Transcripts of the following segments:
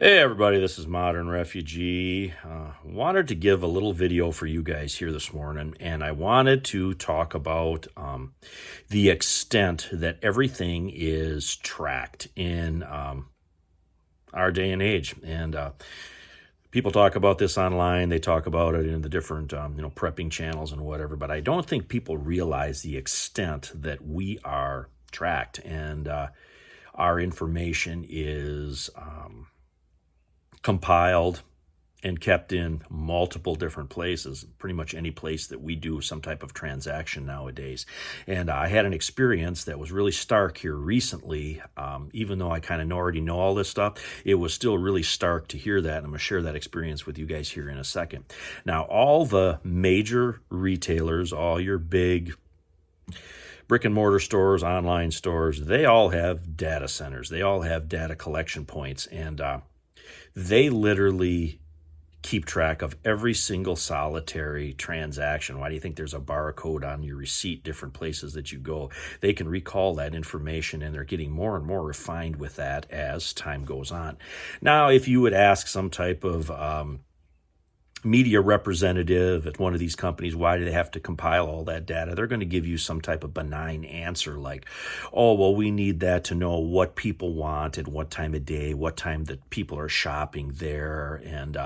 Hey everybody, this is Modern Refugee. Wanted to give a little video for you guys here this morning, and I wanted to talk about the extent that everything is tracked in our day and age. And people talk about this online, they talk about it in the different prepping channels and whatever, but I don't think people realize the extent that we are tracked, and our information is compiled and kept in multiple different places, pretty much any place that we do some type of transaction nowadays. And I had an experience that was really stark here recently. Even though I kind of already know all this stuff, it was still really stark to hear that. And I'm going to share that experience with you guys here in a second. Now, all the major retailers, all your big brick and mortar stores, online stores, they all have data centers. They all have data collection points, and they literally keep track of every single solitary transaction. Why do you think there's a barcode on your receipt, different places that you go? They can recall that information, and they're getting more and more refined with that as time goes on. Now, if you would ask some type of media representative at one of these companies, why do they have to compile all that data? They're going to give you some type of benign answer like, oh, well, we need that to know what people want at what time of day, what time that people are shopping there, and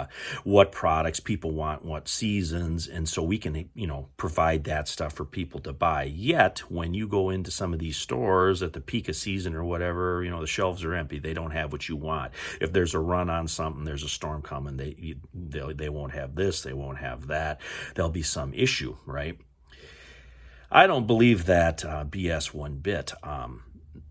what products people want, what seasons. And so we can, provide that stuff for people to buy. Yet, when you go into some of these stores at the peak of season or whatever, the shelves are empty. They don't have what you want. If there's a run on something, there's a storm coming, they won't have this, they won't have that. There'll be some issue, right? I don't believe that BS one bit.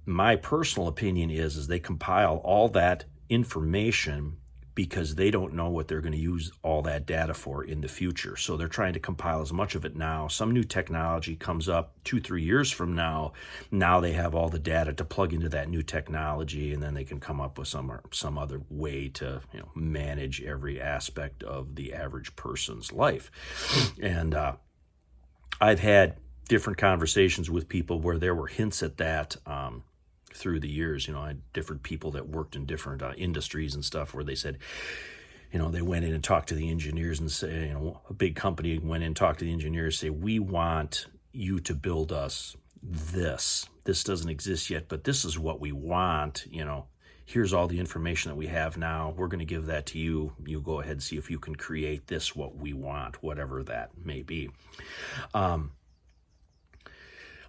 My personal opinion is they compile all that information because they don't know what they're going to use all that data for in the future. So they're trying to compile as much of it now. Some new technology comes up 2-3 years from now. Now they have all the data to plug into that new technology, and then they can come up with some other way to manage every aspect of the average person's life. And I've had different conversations with people where there were hints at that through the years. I had different people that worked in different industries and stuff where they said, they went in and talked to the engineers and say, a big company went in and talked to the engineers, say, we want you to build us this. This doesn't exist yet, but this is what we want. Here's all the information that we have now. We're going to give that to you. You go ahead and see if you can create this, what we want, whatever that may be.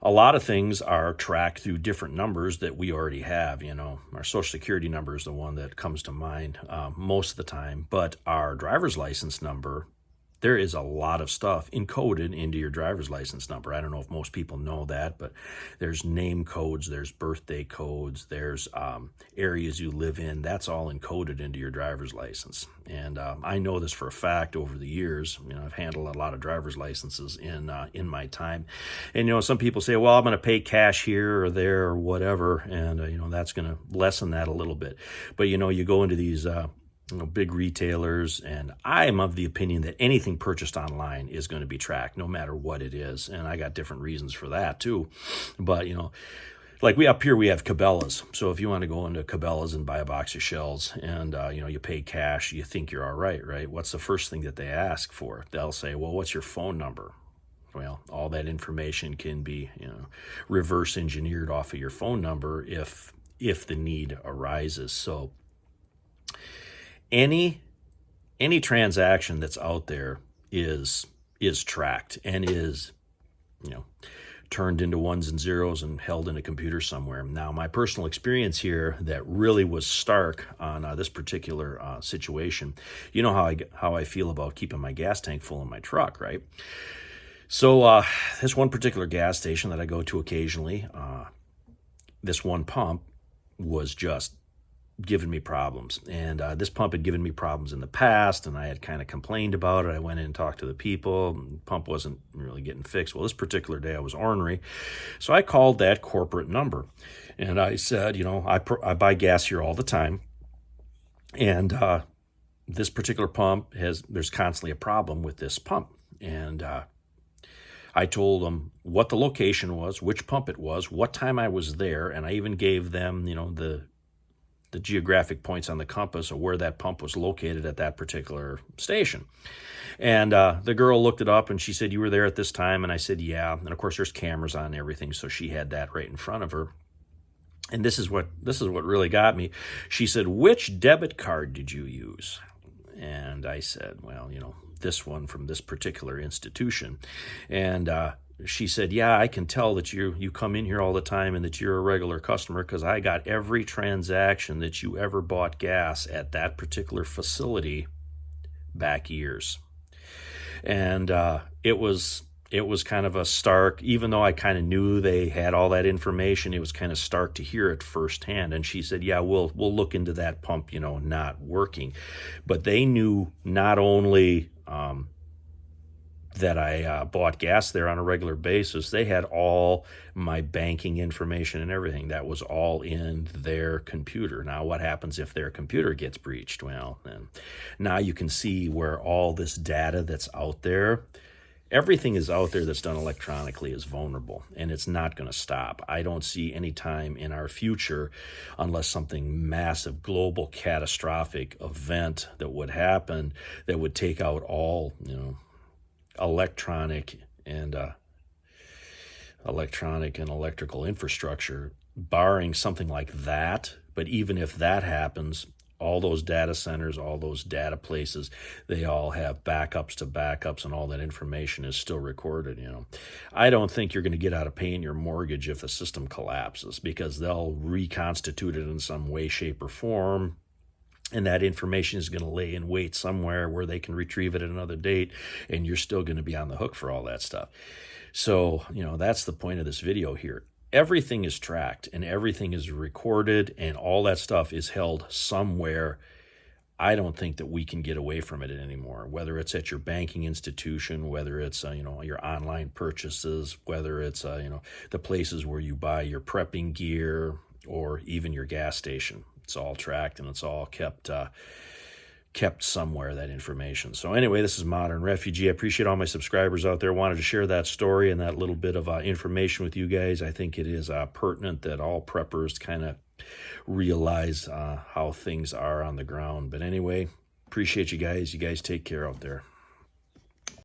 A lot of things are tracked through different numbers that we already have. Our social security number is the one that comes to mind most of the time, but our driver's license number, there is a lot of stuff encoded into your driver's license number. I don't know if most people know that, but there's name codes, there's birthday codes, there's areas you live in. That's all encoded into your driver's license. And I know this for a fact over the years. I've handled a lot of driver's licenses in my time. And, some people say, well, I'm going to pay cash here or there or whatever, and, that's going to lessen that a little bit. But, you go into these big retailers, and I am of the opinion that anything purchased online is going to be tracked, no matter what it is. And I got different reasons for that too. But, like up here, we have Cabela's. So if you want to go into Cabela's and buy a box of shells and, you pay cash, you think you're all right? What's the first thing that they ask for? They'll say, well, what's your phone number? Well, all that information can be, reverse engineered off of your phone number if the need arises. So any transaction that's out there is tracked and is turned into ones and zeros and held in a computer somewhere. Now, my personal experience here that really was stark on this particular situation, how I feel about keeping my gas tank full in my truck, right? So this one particular gas station that I go to occasionally, this one pump was just given me problems. And this pump had given me problems in the past, and I had kind of complained about it. I went in and talked to the people. The pump wasn't really getting fixed. Well, this particular day I was ornery. So I called that corporate number, and I said, I buy gas here all the time. And this particular pump there's constantly a problem with this pump. And I told them what the location was, which pump it was, what time I was there, and I even gave them, the geographic points on the compass of where that pump was located at that particular station. And the girl looked it up and she said, "You were there at this time?" And I said, "Yeah." And of course, there's cameras on everything, so she had that right in front of her. And this is what really got me. She said, "Which debit card did you use?" And I said, "Well, this one from this particular institution." And she said, "Yeah, I can tell that you come in here all the time and that you're a regular customer because I got every transaction that you ever bought gas at that particular facility back years." And it was kind of a stark, even though I kind of knew they had all that information, it was kind of stark to hear it firsthand. And she said, "Yeah, we'll look into that pump, not working." But they knew not only that I bought gas there on a regular basis, they had all my banking information and everything. That was all in their computer. Now, what happens if their computer gets breached? Well, then now you can see where all this data that's out there, everything is out there that's done electronically is vulnerable, and it's not going to stop. I don't see any time in our future, unless something massive, global, catastrophic event that would happen that would take out all, electronic and electrical infrastructure, barring something like that. But even if that happens, all those data centers, all those data places, they all have backups to backups, and all that information is still recorded. I don't think you're going to get out of paying your mortgage if the system collapses, because they'll reconstitute it in some way, shape, or form. And that information is going to lay in wait somewhere where they can retrieve it at another date, and you're still going to be on the hook for all that stuff. So, that's the point of this video here. Everything is tracked and everything is recorded, and all that stuff is held somewhere. I don't think that we can get away from it anymore, whether it's at your banking institution, whether it's, your online purchases, whether it's, the places where you buy your prepping gear, or even your gas station. It's all tracked and it's all kept somewhere, that information. So anyway, this is Modern Refugee. I appreciate all my subscribers out there. Wanted to share that story and that little bit of information with you guys. I think it is pertinent that all preppers kind of realize how things are on the ground. But anyway, appreciate you guys. You guys take care out there.